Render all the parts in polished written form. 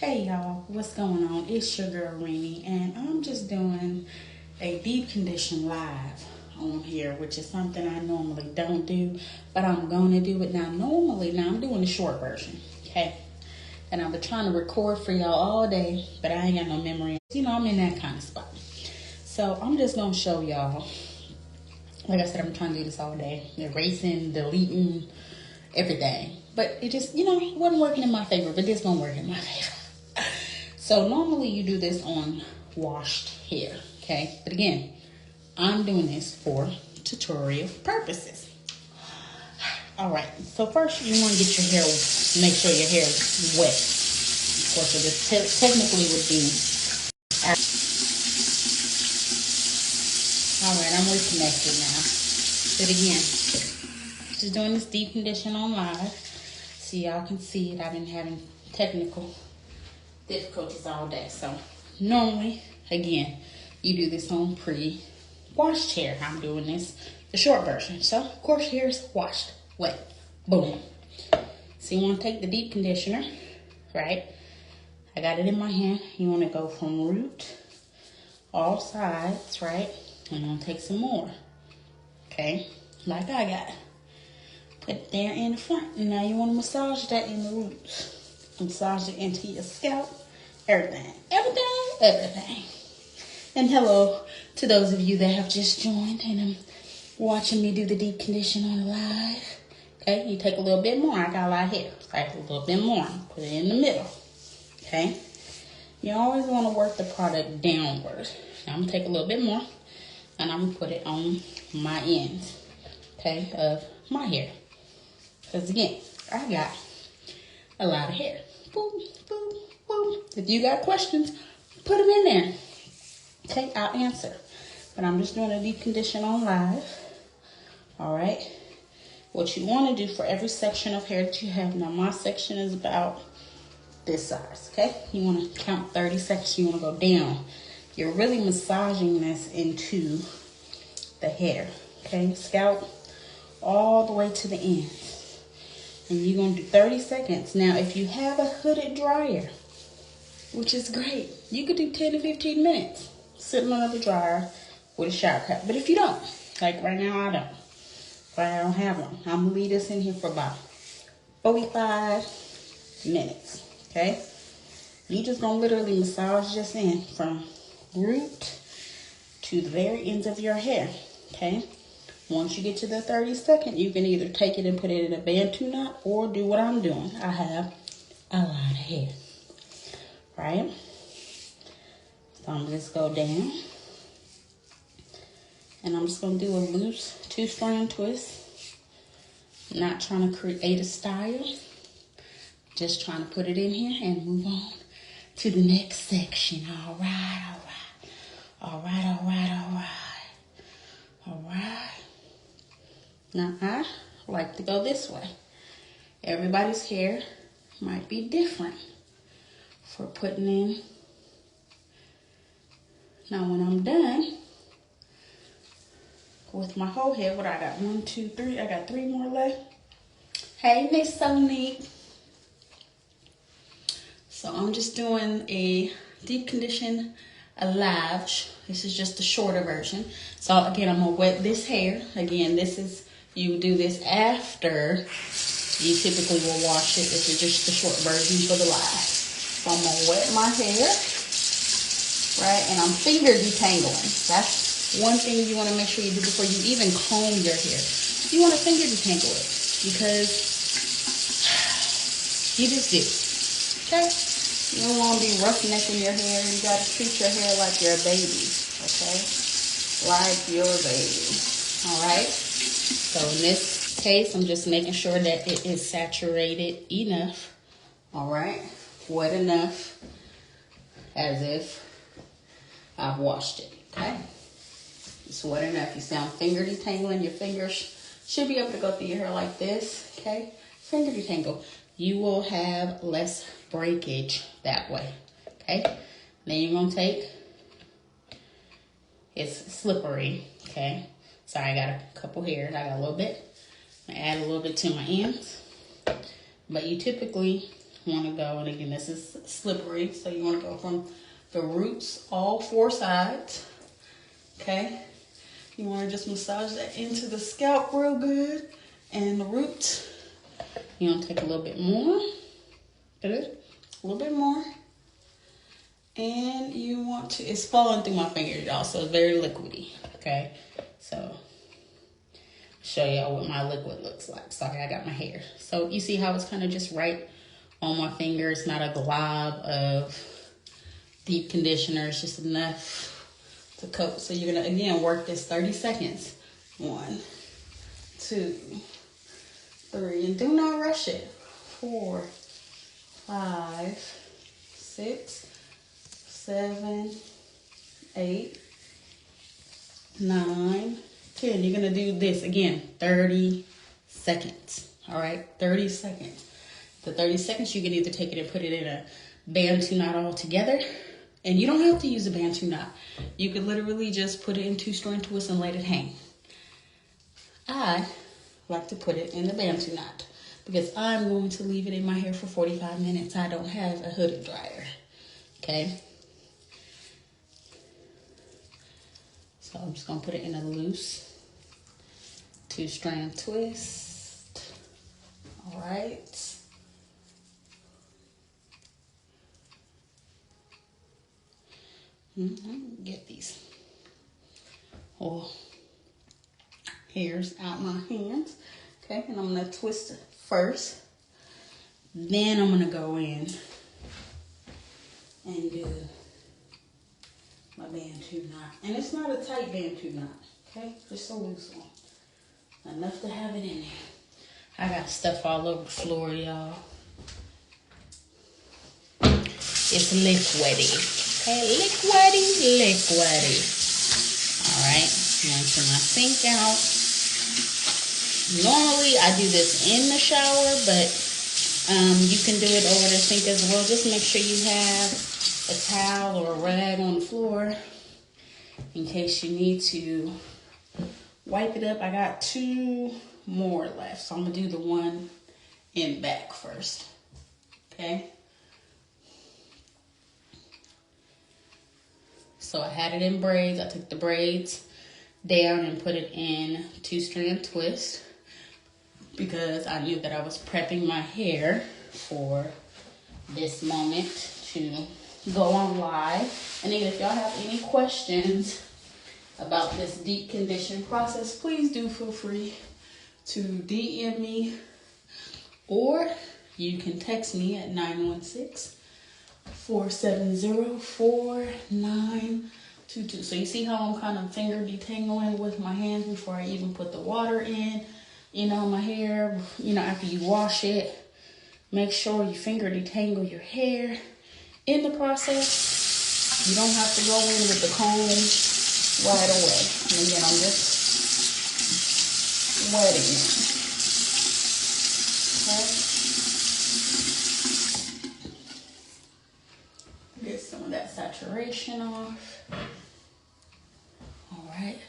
Hey y'all, what's going on? It's your girl Reenii, and I'm just doing a deep condition live on here, which is something I normally don't do, but I'm gonna do it now. Now I'm doing the short version, okay? And I've been trying to record for y'all all day, but I ain't got no memory. You know, I'm in that kind of spot. So I'm just gonna show y'all. Like I said, I'm trying to do this all day, erasing, deleting, everything. But it just, it wasn't working in my favor, but this gonna work in my favor. So normally you do this on washed hair, okay? But again, I'm doing this for tutorial purposes. All right, so first you want to get your hair, make sure your hair is wet. Of course, so this technically would be. All right, I'm reconnected now. But again, just doing this deep condition on live, so y'all can see it. I've been having technical difficulties all day. So normally, again, you do this on pre-washed hair. I'm doing this the short version. So of course, here's washed, wet, boom. So you want to take the deep conditioner, right? I got it in my hand. You want to go from root, all sides, right? And I'm gonna take some more, okay? Like I got. Put it there in the front. And now you want to massage that in the roots. Massage it into your scalp. Everything. And hello to those of you that have just joined and watching me do the deep condition on live. Okay, you take a little bit more. I got a lot of hair. Like a little bit more. Put it in the middle. Okay. You always want to work the product downward. Now I'm going to take a little bit more. And I'm going to put it on my ends. Okay, of my hair. Because again, I got a lot of hair. Boom, boom, boom. If you got questions, put them in there. Okay, I'll answer. But I'm just doing a deep condition on live. All right. What you want to do for every section of hair that you have. Now, my section is about this size. Okay. You want to count 30 seconds. You want to go down. You're really massaging this into the hair. Okay. Scalp all the way to the end. And you're going to do 30 seconds. Now, if you have a hooded dryer, which is great, you could do 10 to 15 minutes sitting under the dryer with a shower cap. But if you don't, like right now, I don't. I don't have one. I'm going to leave this in here for about 45 minutes, okay? You just going to literally massage this in from root to the very ends of your hair, okay? Once you get to the 30-second, you can either take it and put it in a Bantu knot or do what I'm doing. I have a lot of hair, right? So I'm just go down. And I'm just going to do a loose 2-strand twist. Not trying to create a style. Just trying to put it in here and move on to the next section. All right. Now, I like to go this way. Everybody's hair might be different for putting in. Now, when I'm done with my whole head, what I got? 1, 2, 3. I got 3 more left. Hey, Miss Sonique. So, I'm just doing a deep condition live. This is just the shorter version. So, again, I'm going to wet this hair. Again, this is... You do this after you typically will wash it. This is just the short version for the live. So I'm going to wet my hair, right? And I'm finger detangling. That's one thing you want to make sure you do before you even comb your hair. You want to finger detangle it because you just do. Okay? You don't want to be roughnecking your hair. You got to treat your hair like you're a baby. Okay? Like your baby. All right? So in this case, I'm just making sure that it is saturated enough, all right, wet enough, as if I've washed it, okay? It's wet enough. You see I'm finger detangling. Your fingers should be able to go through your hair like this, okay? Finger detangle. You will have less breakage that way, okay? Then you're going to take, it's slippery, okay? Sorry, I got a couple hairs. I got a little bit. I add a little bit to my ends. But you typically want to go, and again, this is slippery, so you want to go from the roots, all 4 sides, okay? You want to just massage that into the scalp real good, and the roots. You want to take a little bit more, good, a little bit more, and you want to, it's falling through my fingers, y'all, so it's very liquidy, okay? So, show y'all what my liquid looks like. Sorry, I got my hair. So you see how it's kind of just right on my finger. It's not a glob of deep conditioner. It's just enough to coat. So you're gonna, again, work this 30 seconds. 1, 2, 3, and do not rush it. 4, 5, 6, 7, 8, 9, 10. You're gonna do this again, 30 seconds. All right, 30 seconds. The 30 seconds, you can either take it and put it in a Bantu knot all together, and you don't have to use a Bantu knot. You could literally just put it in 2-strand twist and let it hang. I like to put it in the Bantu knot because I'm going to leave it in my hair for 45 minutes. I don't have a hooded dryer, okay? So I'm just gonna put it in a loose 2-strand twist. All right. Get these hairs out my hands. Okay, and I'm gonna twist it first. Then I'm gonna go in and do my Bantu knot. And it's not a tight Bantu knot, okay? Just a loose one. Enough to have it in there. I got stuff all over the floor, y'all. It's liquidy, okay? Liquidy. All right, rinsing my sink out. Normally, I do this in the shower, but you can do it over the sink as well. Just make sure you have a towel or a rag on the floor in case you need to wipe it up. I got 2 more left, so I'm gonna do the one in back first, okay? So I had it in braids. I took the braids down and put it in 2-strand twist because I knew that I was prepping my hair for this moment to go on live. And then if y'all have any questions about this deep condition process, please do feel free to DM me, or you can text me at 916-470-4922. So you see how I'm kind of finger detangling with my hands before I even put the water in, my hair, after you wash it. Make sure you finger detangle your hair in the process. You don't have to go in with the comb right away. And again, I'm just wetting it. Okay. Get some of that saturation off. All right.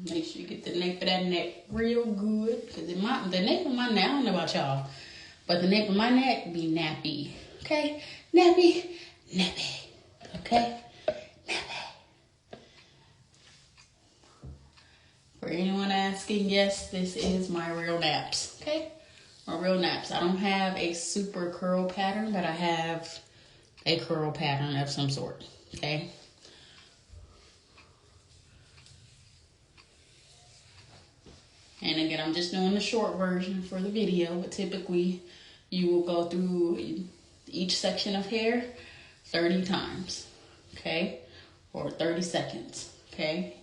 Make sure you get the nape of that neck real good. Because the nape of my neck, I don't know about y'all, but the nape of my neck be nappy. Okay? Nappy. Okay? Nappy. For anyone asking, yes, this is my real naps. Okay? My real naps. I don't have a super curl pattern, but I have a curl pattern of some sort. Okay? And again, I'm just doing the short version for the video, but typically you will go through each section of hair 30 times, okay? Or 30 seconds, okay?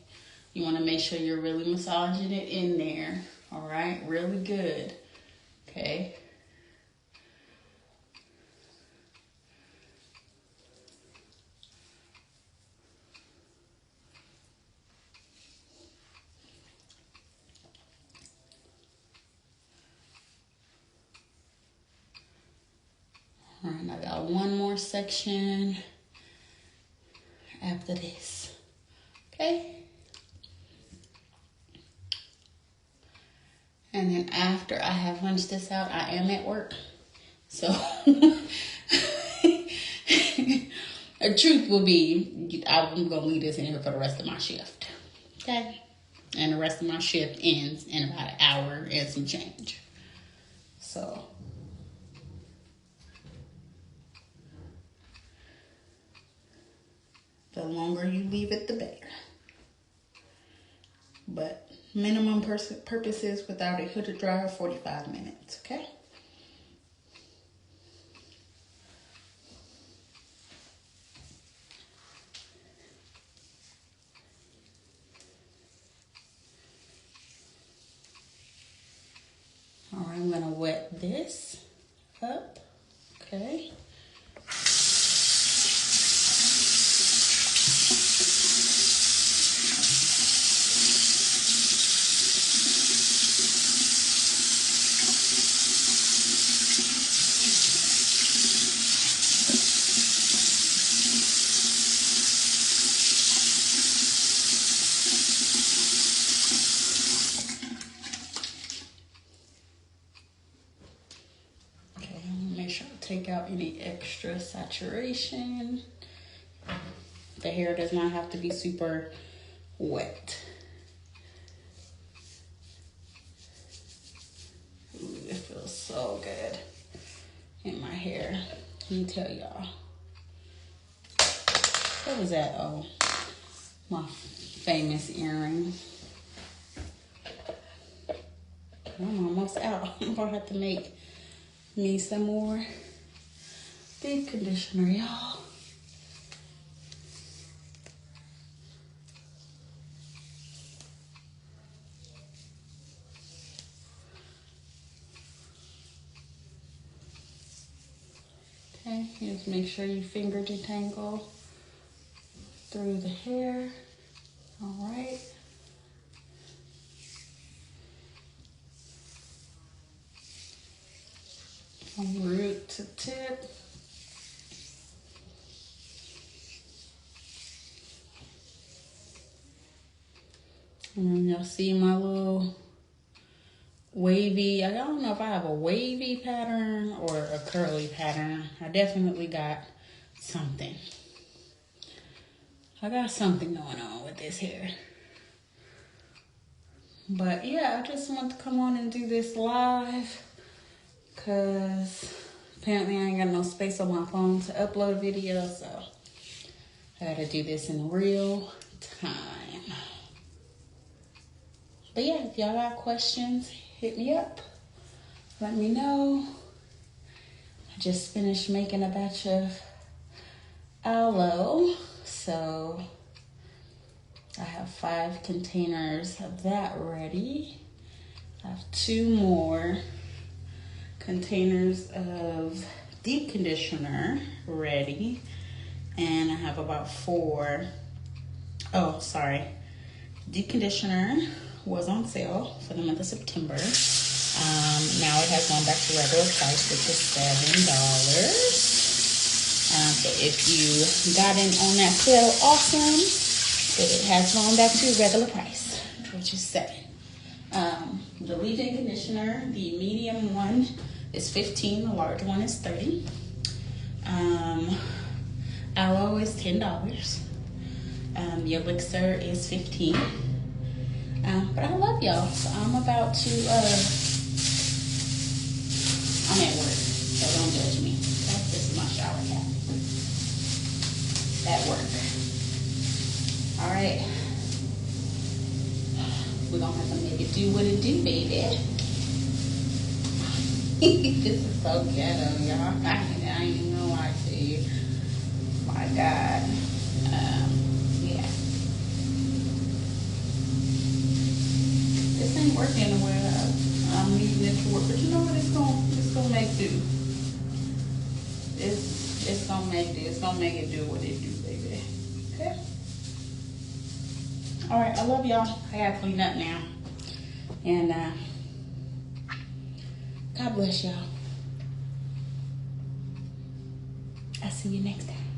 You want to make sure you're really massaging it in there, all right? Really good, okay? And I got one more section after this. Okay? And then after I have punched this out, I am at work. So, the truth will be, I'm going to leave this in here for the rest of my shift. Okay? And the rest of my shift ends in about an hour and some change. So, the longer you leave it, the better. But minimum purposes without a hooded dryer, 45 minutes, okay? All right, I'm gonna wet this up, okay? Take out any extra saturation. The hair does not have to be super wet. Ooh, it feels so good in my hair. Let me tell y'all. What was that? Oh, my famous earring. I'm almost out. I'm gonna have to make me some more deep conditioner, y'all. Okay, just make sure you finger detangle through the hair. All right. From root to tip. And then you'll see my little wavy, I don't know if I have a wavy pattern or a curly pattern. I definitely got something. I got something going on with this hair. But yeah, I just want to come on and do this live because apparently I ain't got no space on my phone to upload a video, so I gotta do this in real time. But yeah, if y'all got questions, hit me up. Let me know. I just finished making a batch of aloe, so I have 5 containers of that ready. I have 2 more containers of deep conditioner ready, and I have about 4. Oh, sorry. Deep conditioner was on sale for the month of September. Now it has gone back to regular price, which is $7. So if you got in on that sale, awesome. But it has gone back to regular price, which is $7. The leave-in conditioner, the medium one is $15, the large one is $30. Aloe is $10. The elixir is $15. But I love y'all, so I'm about to, I'm at work, so don't judge me. Okay? This is my shower cap. At work. All right. We're gonna have to make it do what it do, baby. This is so ghetto, y'all. I ain't even gonna lie to you. My God. Yeah. This ain't working the way I'm needing it to work, but you know what? It's gonna make do. It's gonna make do. It's gonna make it do what it do, baby. Okay. All right. I love y'all. I gotta clean up now, and God bless y'all. I'll see you next time.